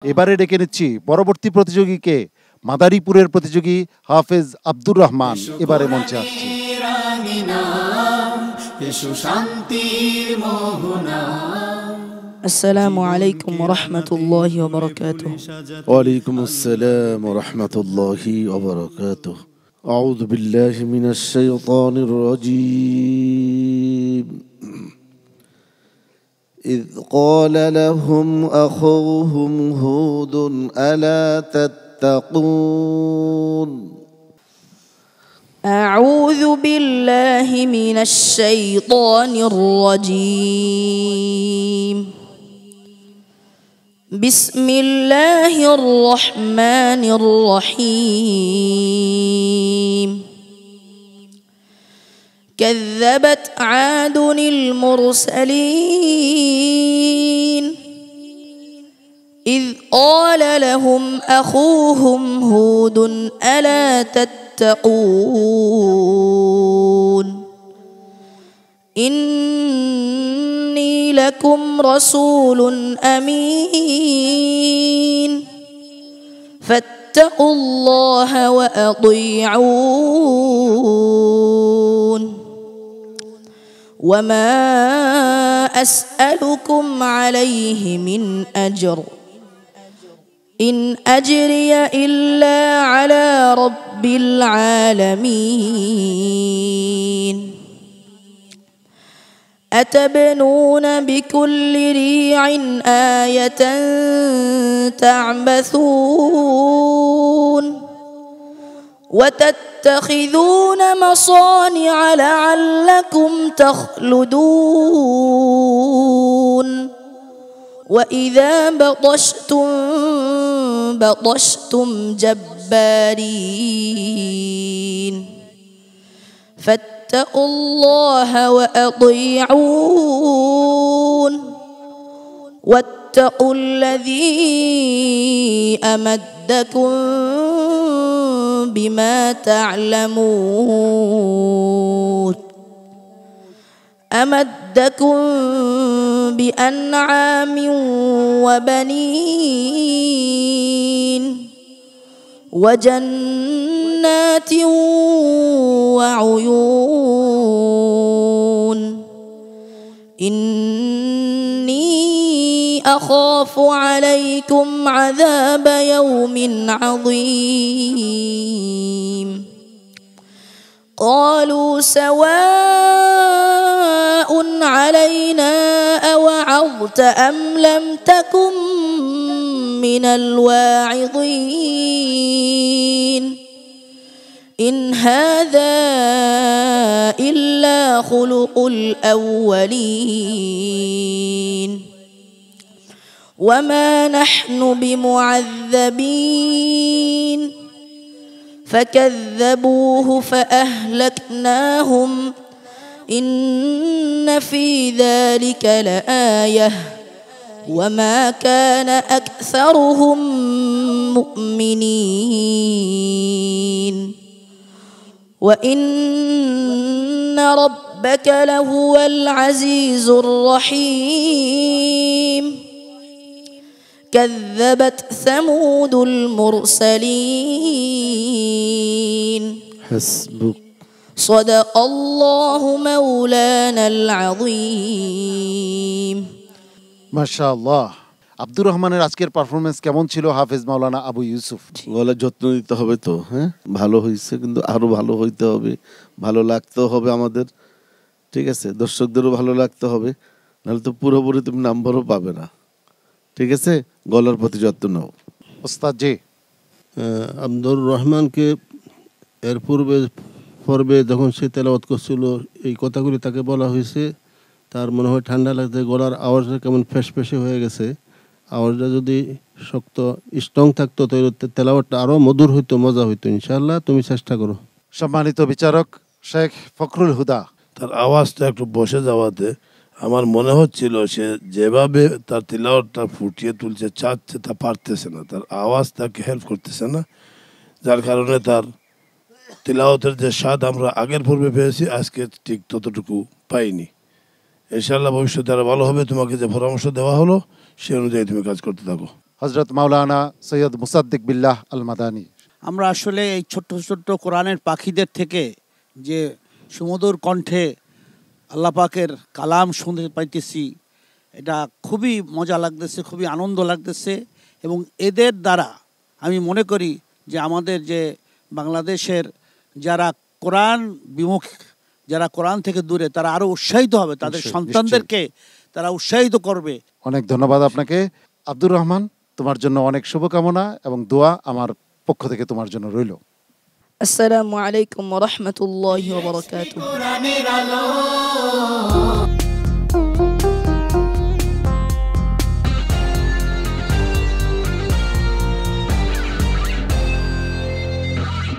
এবারে ডেকে নিচ্ছি পরবর্তী প্রতিযোগীকে। মাদারীপুরের প্রতিযোগী হাফেজ আব্দুর রহমান এবারে মঞ্চে আসছে। আসসালামু আলাইকুম ওয়া রাহমাতুল্লাহি ওয়া বারাকাতুহু। ওয়া আলাইকুম আসসালাম ওয়া রাহমাতুল্লাহি ওয়া বারাকাতুহু। আউযু বিল্লাহি মিনাশ শাইতানির রাজীম। إذ قال لهم أخوهم هود ألا تتقون أعوذ بالله من الشيطان الرجيم. بسم الله الرحمن الرحيم. كذبت عاد المرسلين إذ قال لهم أخوهم هود ألا تتقون إني لكم رسول أمين فاتقوا الله وأطيعون وما أسألكم عليه من أجر إن أجري إلا على رب العالمين أتبنون بكل ريع آية تعبثون وتتخذون مصانع لعلكم تخلدون وإذا بطشتم جبارين فاتقوا الله وأطيعون واتقوا الذي أمدكم بما تعلمون أمدكم بأنعام وبنين وجنات وعيون إني أخاف عليكم عذاب يوم عظيم قالوا سواء علينا أوعظت أم لم تكن من الواعظين إن هذا إلا خلق الأولين وما نحن بمعذبين فكذبوه فأهلكناهم إن في ذلك لآية وما كان أكثرهم مؤمنين وإن ربك لهو العزيز الرحيم كذبت ثمود المرسلين حسبك صدق الله مولانا العظيم মাশাআল্লাহ। আব্দুর রহমানের আজকের পারফরমেন্স কেমন ছিল হাফেজ মাওলানা আবু ইউসুফ? গলা যত্ন নিতে হবে তো, হ্যাঁ ভালো হয়েছে, কিন্তু আরো ভালো হইতে হবে, ভালো লাগতে হবে আমাদের, ঠিক আছে, দর্শকদেরও ভালো লাগতে হবে, নাহলে তো পুরোপুরি তুমি নাম্বারও পাবে না, ঠিক আছে। গলার প্রতি যত্ন নাও। ওস্তাদ জি, আব্দুর রহমানকে এর পূর্বে যখন সে তেলাওয়াত করছিল এই কথাগুলি তাকে বলা হয়েছে, তার মনে হয় ঠান্ডা লাগছে, গলার আওয়াজটা কেমন ফেসফেসে হয়ে গেছে। আওয়াজটা যদি শক্ত স্ট্রং থাকতো তাহলে তেলাওয়াতটা আরও মধুর হইতো, মজা হইতো। ইনশাআল্লাহ তুমি চেষ্টা করো। সম্মানিত বিচারক শেখ ফখরুল হুদা, তার আওয়াজটা একটু বসে যাওয়াতে আমার মনে হচ্ছিল সে যেভাবে তার তিলাওয়াতটা ফুটিয়ে তুলছে চাচ্ছে তা পারতেছে না, তার আওয়াজ তাকে হেল্প করতেছে না, যার কারণে তার তিলাওয়াতের যে স্বাদ আমরা আগের পূর্বে পেয়েছি আজকে ঠিক ততটুকু পাইনি। ইনশাআল্লাহ ভবিষ্যতে আরো ভালো হবে। তোমাকে যে পরামর্শ দেওয়া হলো সে অনুযায়ী তুমি কাজ করতে থাকো। হজরত মাওলানা সৈয়দ মুসাদ্দিক বিল্লাহ আল মাদানী। আমরা আসলে এই ছোট্ট ছোট্ট কোরআনের পাখিদের থেকে যে সুমধুর কণ্ঠে আল্লাহ পাকের কালাম শুনতে পাইতেছি, এটা খুবই মজা লাগতেছে, খুবই আনন্দ লাগতেছে। এবং এদের দ্বারা আমি মনে করি যে আমাদের যে বাংলাদেশের যারা কোরআন বিমুখ, যারা কোরআন থেকে দূরে, তারা আরও উৎসাহিত হবে, তাদের নিশ্চয়ই, সন্তানদেরকে তারা উৎসাহিত করবে। অনেক ধন্যবাদ আপনাকে আব্দুর রহমান, তোমার জন্য অনেক শুভকামনা এবং দোয়া আমার পক্ষ থেকে তোমার জন্য রইল। আসসালামু আলাইকুম ওয়া রাহমাতুল্লাহি ওয়া বারাকাতুহু।